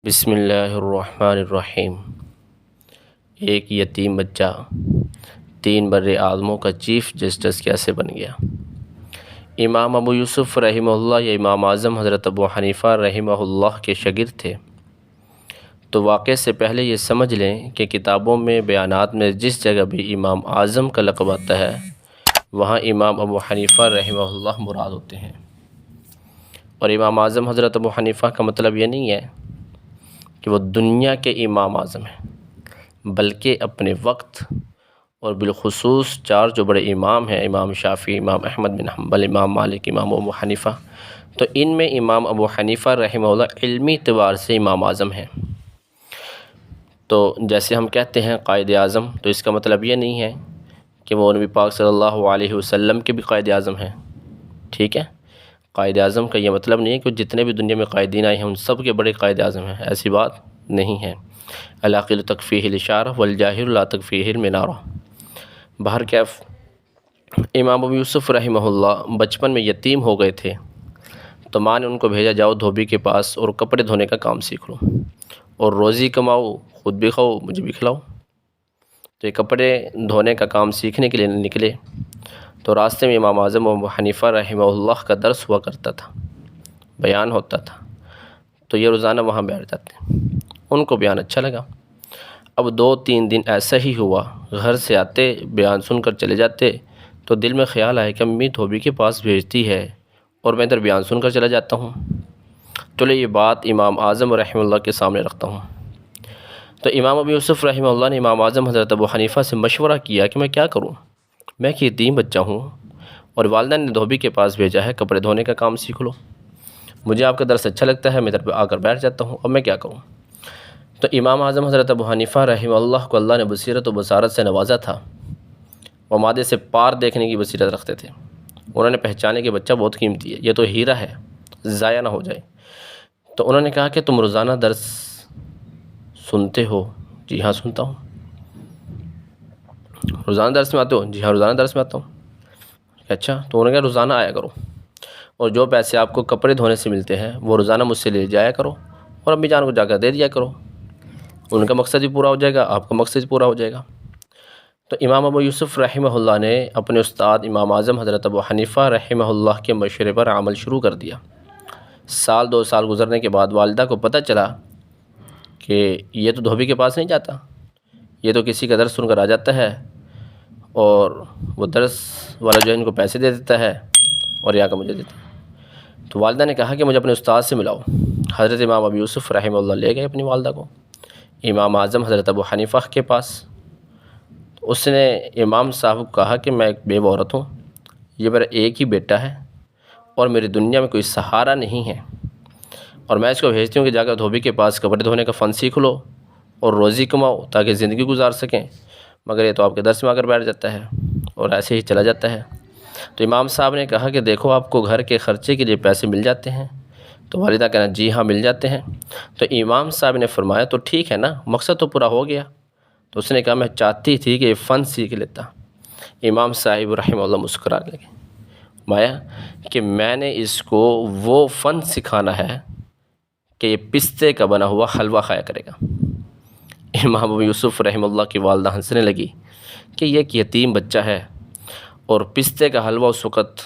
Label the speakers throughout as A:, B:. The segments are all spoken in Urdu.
A: بسم اللہ الرحمن الرحیم۔ ایک یتیم بچہ 3 بر اعظموں کا چیف جسٹس کیسے بن گیا؟ امام ابو یوسف رحمہ اللہ یا امام اعظم حضرت ابو حنیفہ رحمہ اللہ کے شاگرد تھے، تو واقعے سے پہلے یہ سمجھ لیں کہ کتابوں میں بیانات میں جس جگہ بھی امام اعظم کا لقب آتا ہے وہاں امام ابو حنیفہ رحمہ اللہ مراد ہوتے ہیں، اور امام اعظم حضرت ابو حنیفہ کا مطلب یہ نہیں ہے کہ وہ دنیا کے امام اعظم ہیں، بلکہ اپنے وقت اور بالخصوص 4 جو بڑے امام ہیں، امام شافعی، امام احمد بن حنبل، امام مالک، امام ابو حنیفہ، تو ان میں امام ابو حنیفہ رحمہ اللہ علمی اعتبار سے امام اعظم ہیں۔ تو جیسے ہم کہتے ہیں قائد اعظم، تو اس کا مطلب یہ نہیں ہے کہ وہ نبی پاک صلی اللہ علیہ وسلم کے بھی قائد اعظم ہیں، ٹھیک ہے؟ قائد اعظم کا یہ مطلب نہیں ہے کہ جتنے بھی دنیا میں قائدین آئے ہیں ان سب کے بڑے قائد اعظم ہیں، ایسی بات نہیں ہے۔ العاقل تکفیہ الاشارہ والجاہل لا تکفیہ المنارہ۔ بہرکیف امام ابو یوسف رحمہ اللہ بچپن میں یتیم ہو گئے تھے، تو ماں نے ان کو بھیجا جاؤ دھوبی کے پاس اور کپڑے دھونے کا کام سیکھ لو اور روزی کماؤ، خود بھی کھاؤ مجھے بھی کھلاؤ۔ تو یہ کپڑے دھونے کا کام سیکھنے کے لیے نکلے، تو راستے میں امام اعظم ابو حنیفہ رحمہ اللہ کا درس ہوا کرتا تھا، بیان ہوتا تھا، تو یہ روزانہ وہاں بیٹھ جاتے، ان کو بیان اچھا لگا۔ اب 2-3 دن ایسا ہی ہوا، گھر سے آتے بیان سن کر چلے جاتے، تو دل میں خیال آیا کہ امی دھوبی کے پاس بھیجتی ہے اور میں ادھر بیان سن کر چلا جاتا ہوں، چلو یہ بات امام اعظم رحمہ اللہ کے سامنے رکھتا ہوں۔ تو امام ابو یوسف رحمہ اللہ نے امام اعظم حضرت ابو حنیفہ سے مشورہ کیا کہ میں کیا کروں، میں ایک یتیم بچہ ہوں اور والدہ نے دھوبی کے پاس بھیجا ہے کپڑے دھونے کا کام سیکھ لو، مجھے آپ کا درس اچھا لگتا ہے، میں ادھر پہ آ کر بیٹھ جاتا ہوں، اب میں کیا کروں؟ تو امام اعظم حضرت ابو حنیفہ رحمہ اللہ کو اللہ نے بصیرت و بصارت سے نوازا تھا، وہ مادے سے پار دیکھنے کی بصیرت رکھتے تھے، انہوں نے پہچانے کہ بچہ بہت قیمتی ہے، یہ تو ہیرا ہے، ضائع نہ ہو جائے۔ تو انہوں نے کہا کہ تم روزانہ درس سنتے ہو؟ جی ہاں سنتا ہوں۔ روزانہ درس میں آتے ہو؟ جی ہاں روزانہ درس میں آتا ہوں۔ اچھا، تو انہوں نے کہا روزانہ آیا کرو، اور جو پیسے آپ کو کپڑے دھونے سے ملتے ہیں وہ روزانہ مجھ سے لے جایا کرو اور امی جان کو جا کر دے دیا کرو، ان کا مقصد بھی پورا ہو جائے گا، آپ کا مقصد بھی پورا ہو جائے گا۔ تو امام ابو یوسف رحمہ اللہ نے اپنے استاد امام اعظم حضرت ابو حنیفہ رحمہ اللہ کے مشورے پر عمل شروع کر دیا۔ 2 سال گزرنے کے بعد والدہ کو پتہ چلا کہ یہ تو دھوبی کے پاس نہیں جاتا، یہ تو کسی کا درس سن کر آ جاتا ہے اور وہ درس والا جو ہے ان کو پیسے دے دیتا ہے اور یا کہ مجھے دیتا ہے۔ تو والدہ نے کہا کہ مجھے اپنے استاد سے ملاؤ۔ حضرت امام ابو یوسف رحمہ اللہ لے گئے اپنی والدہ کو امام اعظم حضرت ابو حنیفہ کے پاس۔ اس نے امام صاحب کو کہا کہ میں ایک بیوہ عورت ہوں، یہ میرا ایک ہی بیٹا ہے اور میری دنیا میں کوئی سہارا نہیں ہے، اور میں اس کو بھیجتی ہوں کہ جا کر دھوبی کے پاس کپڑے دھونے کا فن سیکھ لو اور روزی کماؤ تاکہ زندگی گزار سکیں، مگر یہ تو آپ کے درس میں آ کر بیٹھ جاتا ہے اور ایسے ہی چلا جاتا ہے۔ تو امام صاحب نے کہا کہ دیکھو آپ کو گھر کے خرچے کے لیے پیسے مل جاتے ہیں؟ تو والدہ کہنا جی ہاں مل جاتے ہیں۔ تو امام صاحب نے فرمایا تو ٹھیک ہے نا، مقصد تو پورا ہو گیا۔ تو اس نے کہا میں چاہتی تھی کہ یہ فن سیکھ لیتا۔ امام صاحب رحمہ اللہ مسکرانے لگے، فرمایا کہ میں نے اس کو وہ فن سکھانا ہے کہ یہ پستے کا بنا ہوا حلوہ کھایا کرے گا۔ امام ابو یوسف رحمہ اللہ کی والدہ ہنسنے لگی کہ یہ ایک یتیم بچہ ہے، اور پستے کا حلوہ اس وقت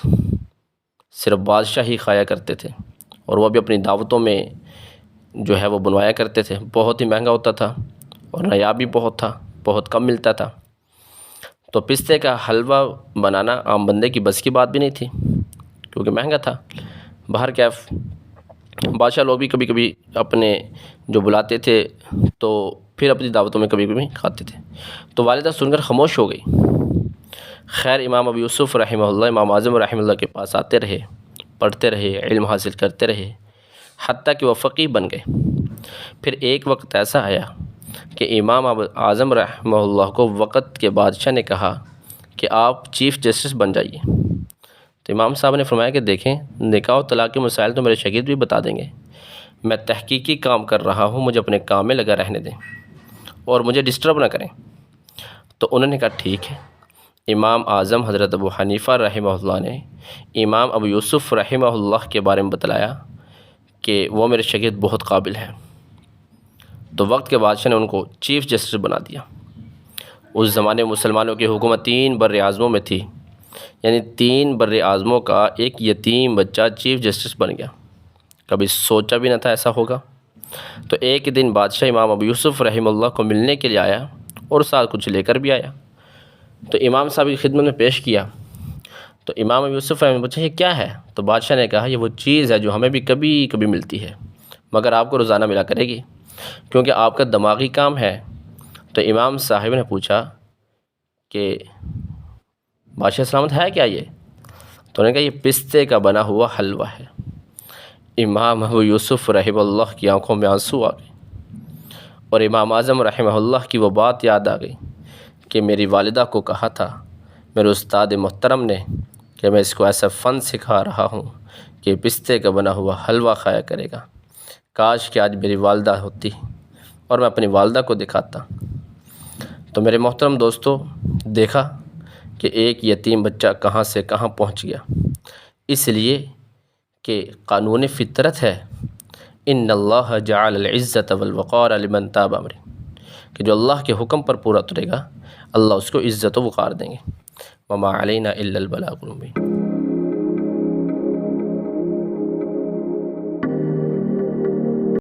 A: صرف بادشاہ ہی کھایا کرتے تھے، اور وہ بھی اپنی دعوتوں میں جو ہے وہ بنوایا کرتے تھے، بہت ہی مہنگا ہوتا تھا اور نایاب بھی بہت تھا، بہت کم ملتا تھا۔ تو پستے کا حلوہ بنانا عام بندے کی بس کی بات بھی نہیں تھی کیونکہ مہنگا تھا۔ بہرکیف بادشاہ لوگ بھی کبھی کبھی اپنے جو بلاتے تھے تو پھر اپنی دعوتوں میں کبھی کبھی کھاتے تھے۔ تو والدہ سن کر خاموش ہو گئی۔ خیر امام ابو یوسف رحمہ اللہ امام اعظم رحمہ اللہ کے پاس آتے رہے، پڑھتے رہے، علم حاصل کرتے رہے، حتیٰ کہ وہ فقیہ بن گئے۔ پھر ایک وقت ایسا آیا کہ امام اعظم رحمہ اللہ کو وقت کے بادشاہ نے کہا کہ آپ چیف جسٹس بن جائیے۔ تو امام صاحب نے فرمایا کہ دیکھیں نکاح و طلاق کے مسائل تو میرے شاگرد بھی بتا دیں گے، میں تحقیقی کام کر رہا ہوں، مجھے اپنے کام میں لگا رہنے دیں اور مجھے ڈسٹرب نہ کریں۔ تو انہوں نے کہا ٹھیک ہے۔ امام اعظم حضرت ابو حنیفہ رحمہ اللہ نے امام ابو یوسف رحمہ اللہ کے بارے میں بتلایا کہ وہ میرے شاگرد بہت قابل ہیں، تو وقت کے بادشاہ نے ان کو چیف جسٹس بنا دیا۔ اس زمانے میں مسلمانوں کی حکومت 3 بر اعظموں میں تھی، یعنی 3 بر اعظموں کا ایک یتیم بچہ چیف جسٹس بن گیا۔ کبھی سوچا بھی نہ تھا ایسا ہوگا۔ تو ایک دن بادشاہ امام ابو یوسف رحمہ اللہ کو ملنے کے لیے آیا اور ساتھ کچھ لے کر بھی آیا۔ تو امام صاحب کی خدمت میں پیش کیا۔ تو امام ابو یوسف رحمہ اللہ پوچھا یہ کیا ہے؟ تو بادشاہ نے کہا یہ وہ چیز ہے جو ہمیں بھی کبھی کبھی ملتی ہے، مگر آپ کو روزانہ ملا کرے گی کیونکہ آپ کا دماغی کام ہے۔ تو امام صاحب نے پوچھا کہ بادشاہ سلامت ہے کیا یہ؟ تو انہوں نے کہا یہ پستے کا بنا ہوا حلوہ ہے۔ امام ابو یوسف رحمہ اللہ کی آنکھوں میں آنسو آ گئے اور امام اعظم رحمہ اللہ کی وہ بات یاد آ گئی کہ میری والدہ کو کہا تھا میرے استاد محترم نے کہ میں اس کو ایسا فن سکھا رہا ہوں کہ پستے کا بنا ہوا حلوہ کھایا کرے گا۔ کاش کہ آج میری والدہ ہوتی اور میں اپنی والدہ کو دکھاتا۔ تو میرے محترم دوستو، دیکھا کہ ایک یتیم بچہ کہاں سے کہاں پہنچ گیا، اس لیے کہ قانون فطرت ہے ان اللہ جعل العزت والوقار لمن تاب امری، کہ جو اللہ کے حکم پر پورا اترے گا اللہ اس کو عزت و وقار دیں گے۔ وما علینا الا البلاغ المبین۔